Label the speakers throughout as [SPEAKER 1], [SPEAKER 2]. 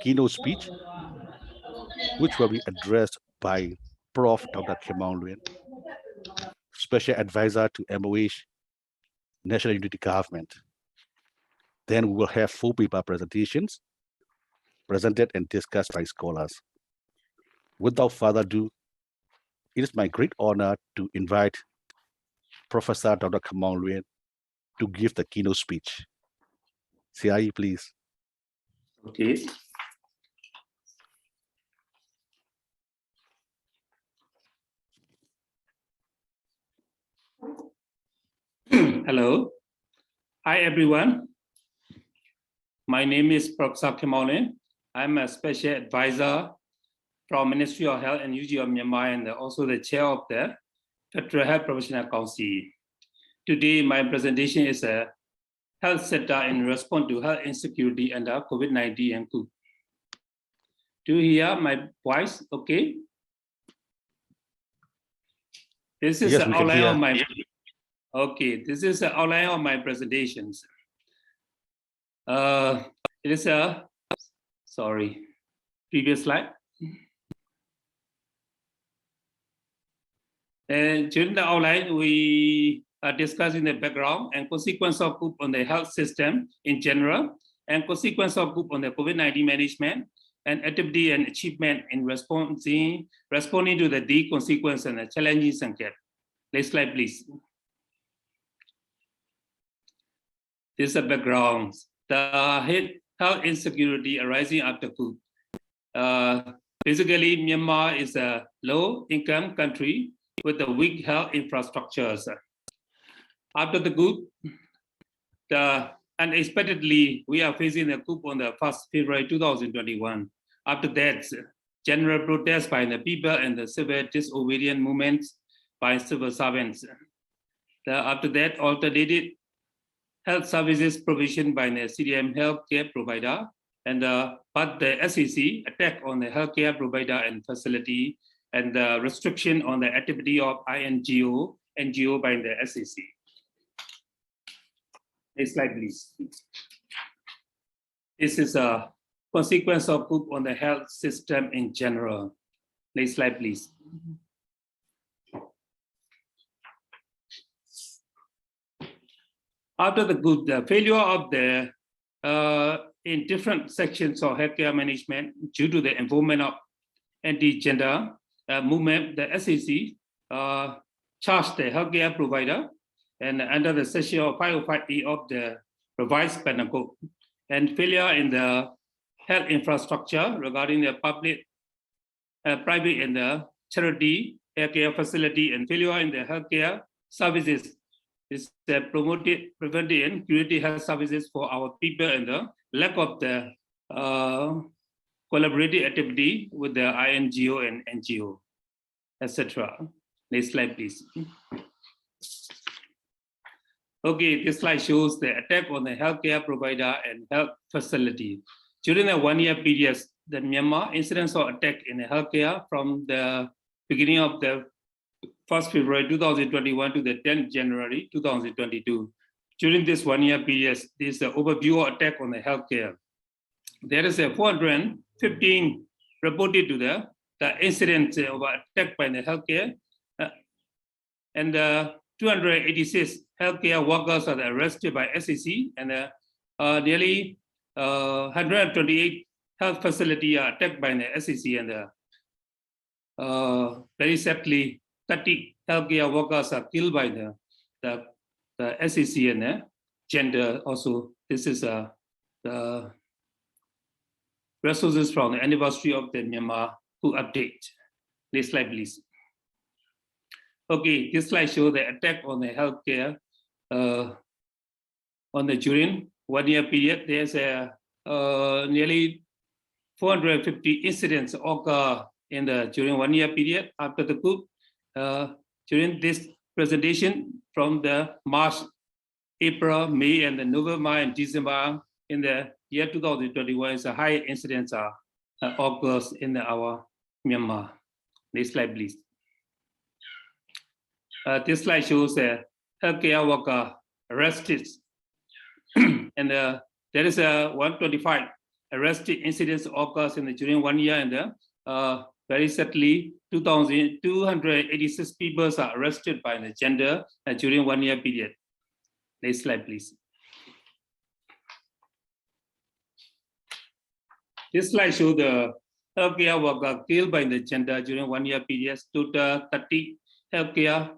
[SPEAKER 1] Keynote Speech, which will be addressed by Prof. Dr. Lwin, Special Advisor to MOH National Unity Government. Then we will have full paper presentations presented and discussed by scholars. Without further ado, it is my great honor to invite Professor Dr. Lwin to give the keynote speech. CIE, please.
[SPEAKER 2] Okay. Hello. Hi, everyone. My name is Prof. Lwin. I'm a special advisor from Ministry of Health and Union of Myanmar and also the chair of the Federal Health Professional Council. Today, my presentation is a health sector in response to health insecurity under COVID-19 and Coup. Do you hear my voice? Okay. This is the outline of my. Okay, this is the outline of my presentations. It is a previous slide. And during the outline, we are discussing the background and consequence of Coup on the health system in general, and consequence of Coup on the COVID-19 management, and activity and achievement in responding to the consequence and the challenges and care. Next slide, please. This is the background. The health insecurity arising after Coup. Basically, Myanmar is a low-income country with a weak health infrastructures. After the Coup, unexpectedly, we are facing a Coup on the 1st February 2021. After that, general protests by the people and the civil disobedient movements by civil servants. After that, alternated health services provision by the CDM healthcare provider, and but the SEC attack on the healthcare provider and facility, and the restriction on the activity of NGO by the SEC. Next slide, please. This is a consequence of Coup on the health system in general. Next slide, please. After the Coup, the failure of the in different sections of healthcare management due to the involvement of anti-gender movement, the SEC charged the healthcare provider and under the section of 505E of the revised penal code, and failure in the health infrastructure regarding the public, private and the charity healthcare facility, and failure in the healthcare services is promoted, preventive and curative health services for our people, and the lack of the collaborative activity with the INGO and NGO, etc. Next slide, please. Okay, this slide shows the attack on the healthcare provider and health facility. During the one-year period, the Myanmar incidence of attack in the healthcare from the beginning of the 1st February 2021 to the 10th January 2022. During this one-year period, this is the overview of attack on the healthcare. There is a 415 reported to the incident of attack by the healthcare, and 286 healthcare workers are arrested by SEC, and nearly 128 health facilities are attacked by the SEC, and very sadly, 30 healthcare workers are killed by the SEC and the gender. Also, this is the resources from the anniversary of the Myanmar Coup update. Next slide, please. Okay, this slide shows the attack on the healthcare on the during one-year period. There's a nearly 450 incidents occur in the during one-year period after the Coup. During this presentation from the March, April, May, and the November and December in the year 2021 is a high incidence occurs in our Myanmar. Next slide, please. This slide shows a healthcare worker arrested, and there is a 125 arrested incidents occurs during 1 year, and very sadly, 2,286 people are arrested by the gender during 1 year period. Next slide, please. This slide shows the healthcare worker killed by the gender during 1 year period. Total 30 healthcare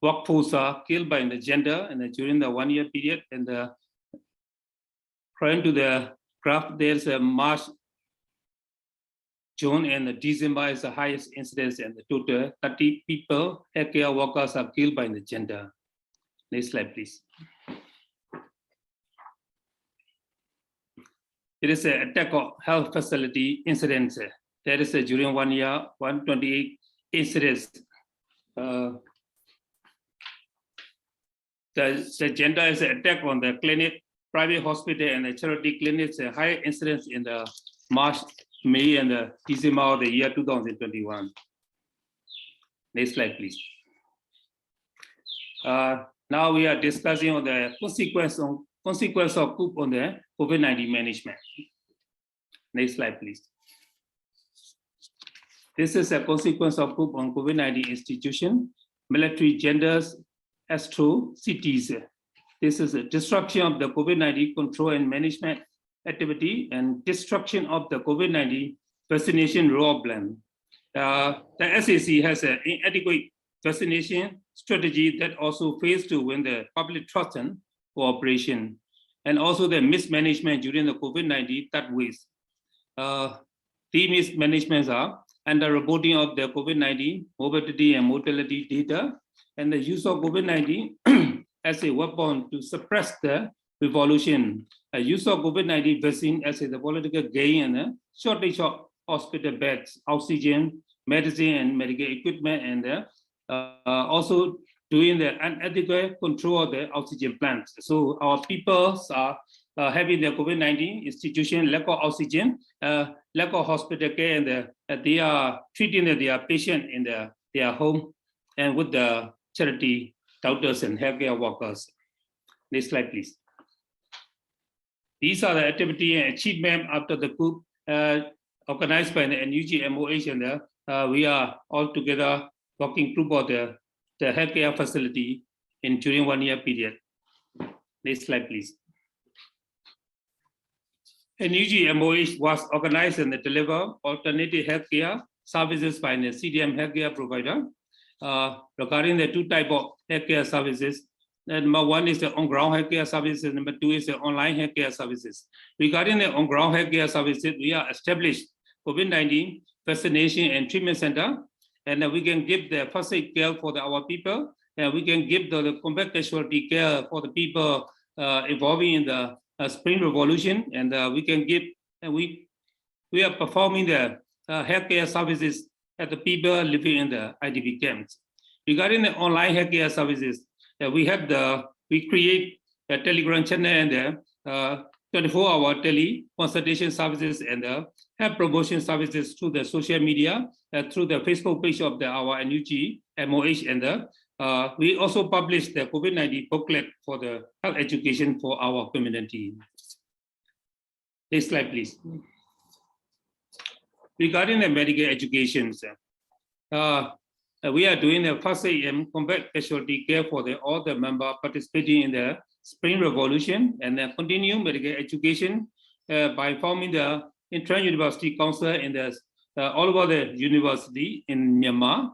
[SPEAKER 2] workforce are killed by the gender during the 1 year period. And according to the graph, there's a March, June, and December is the highest incidence, and the total 30 people, healthcare workers, are killed by the gender. Next slide, please. It is an attack of health facility incidents. That is during 1 year, 128 incidents. The gender is an attack on the clinic, private hospital, and the charity clinics. A high incidence in the March, May, and December of the year 2021. Next slide, please. Now we are discussing on the consequence of Coup on the COVID-19 management. Next slide, please. This is a consequence of Coup on COVID-19 institution, military genders, astro cities. This is a destruction of the COVID-19 control and management activity and destruction of the COVID-19 vaccination roadmap. The SAC has an inadequate vaccination strategy that also fails to win the public trust and cooperation, and also the mismanagement during the COVID-19 third wave. The mismanagements are under-reporting of the COVID-19 morbidity and mortality data, and the use of COVID-19 as a weapon to suppress the revolution. Use of COVID-19 vaccine as a political gain, and shortage of hospital beds, oxygen, medicine, and medical equipment, and also doing the unethical control of the oxygen plants. So our people are having the COVID-19 institution, lack of oxygen, lack of hospital care, and they are treating their patient in their home and with the charity doctors and healthcare workers. Next slide, please. These are the activity and achievement after the coup organized by the NUG MOH, and we are all together working toward the healthcare facility during 1 year period. Next slide, please. NUG MOH was organized and deliver alternative healthcare services by the CDM healthcare provider. Regarding the two types of healthcare services, number one is the on-ground healthcare services, number two is the online healthcare services. Regarding the on-ground healthcare services, we are established COVID-19 vaccination and treatment center, and we can give the first aid care for our people, and we can give the combat casualty care for the people involving in the Spring Revolution, and we can give, and we are performing the healthcare services at the people living in the IDP camps. Regarding the online healthcare services, we create a Telegram channel and 24-hour tele consultation services and health promotion services through the social media, through the Facebook page of our NUG MOH, and we also publish the COVID-19 booklet for the health education for our community. Next slide, please. Regarding the medical education, we are doing the first aid and combat casualty care for all the members participating in the Spring Revolution, and continue medical education by forming the intra-university council in all over the university in Myanmar.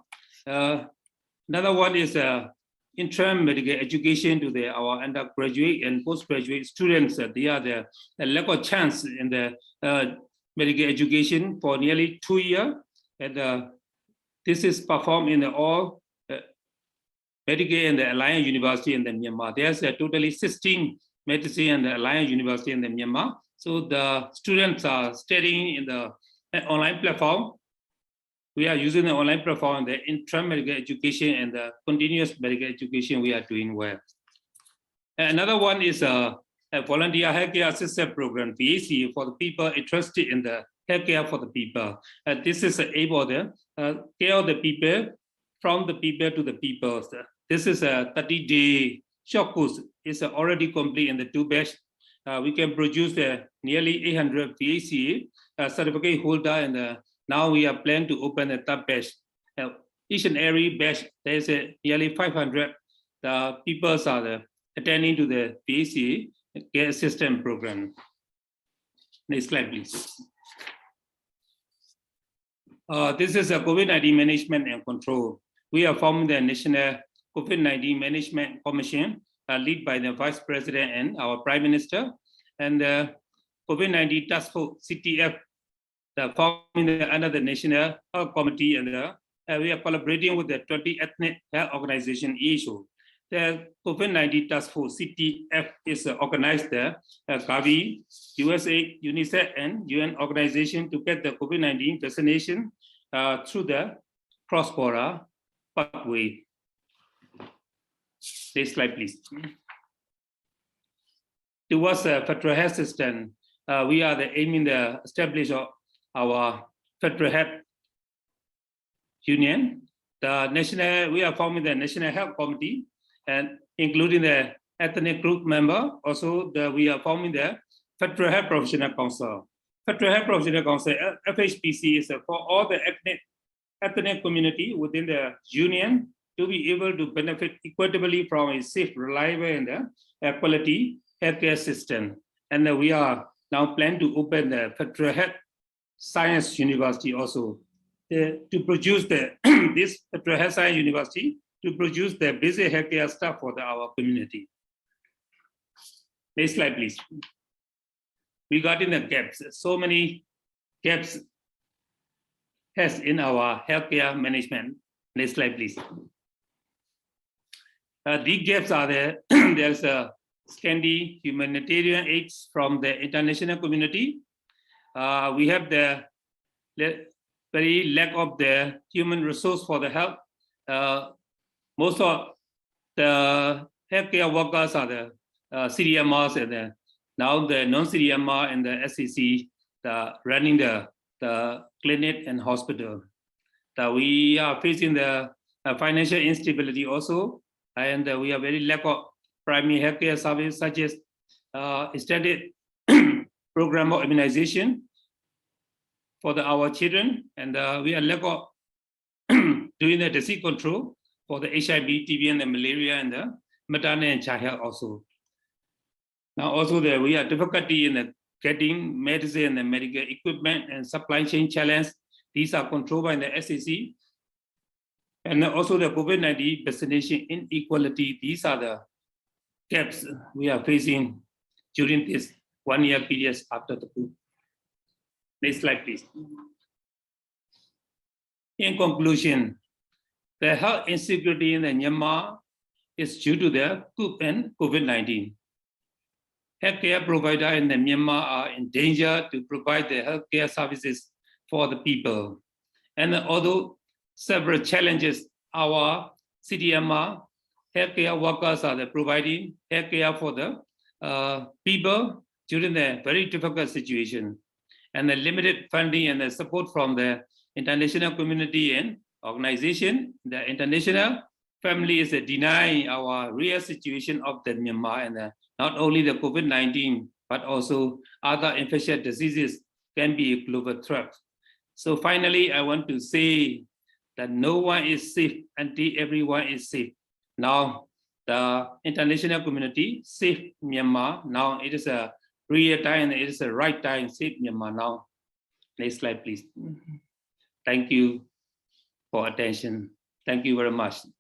[SPEAKER 2] Another one is interim medical education to our undergraduate and postgraduate students. They are the lack of chance in the medical education for nearly 2 years, and this is performed in all medical and the Alliance University in Myanmar. There's totally 16 medicine and the Alliance University in Myanmar. So the students are studying in the online platform. We are using the online platform, the interim medical education and the continuous medical education. We are doing well. Another one is a volunteer healthcare assessor program, BACI, for the people interested in the healthcare for the people. This is able to care of the people, from the people to the people. This is a 30-day short course. It's already complete in the 2 batch. we can produce nearly 800 BACI certificate holder, and now we are planning to open the third batch. Each and every batch, there is nearly 500 people are attending to the BACI care assistance program. Next slide, please. This is a COVID-19 management and control. We are forming the National COVID-19 Management Commission, led by the Vice President and our Prime Minister, and the COVID-19 Task Force (CTF), forming under the National Health Committee, and we are collaborating with the 20 ethnic health organization issue. The COVID-19 Task Force (CTF) is organized the Gavi, USA, UNICEF, and UN organization to get the COVID-19 vaccination through the cross-border pathway. Next slide, please. Towards the federal health system, we are aiming to establish our federal health union. We are forming the National Health Committee, and including the ethnic group member. Also, we are forming the Federal Health Professional Council. Federal Health Professional Council, FHPC, is for all the ethnic community within the union to be able to benefit equitably from a safe, reliable, and quality healthcare system. And we are now planning to open the Federal Health Science University also to produce this Federal Health Science University to produce the basic healthcare staff for our community. Next slide, please. Regarding the gaps, so many gaps has in our healthcare management. Next slide, please. These gaps are there. There's a scanty humanitarian aid from the international community. We have the very lack of the human resource for the health. Most of the healthcare workers are the CDMRs, and now the non-CDMR and the SEC running the clinic and hospital. We are facing the financial instability also, and we are very lack of primary healthcare service such as extended program of immunization for our children, and we are lack of doing the disease control for the HIV, TB, and the malaria, and the maternal and child health also. Now also we are difficulty in getting medicine and medical equipment and supply chain challenge. These are controlled by the SEC. And also the COVID-19 vaccination inequality. These are the gaps we are facing during this 1 year period after the coup. Next slide, please. In conclusion, the health insecurity in Myanmar is due to the coup and COVID-19. Healthcare providers in Myanmar are in danger to provide the healthcare services for the people. And although several challenges, our CDMR healthcare workers are providing healthcare for the people during the very difficult situation. And the limited funding and the support from the international community and organization, the international family is denying our real situation of the Myanmar, and not only the COVID-19, but also other infectious diseases can be a global threat. So finally, I want to say that no one is safe until everyone is safe. Now, the international community save Myanmar. Now it is a real time, it is a right time to save Myanmar now. Next slide, please. Thank you for attention. Thank you very much.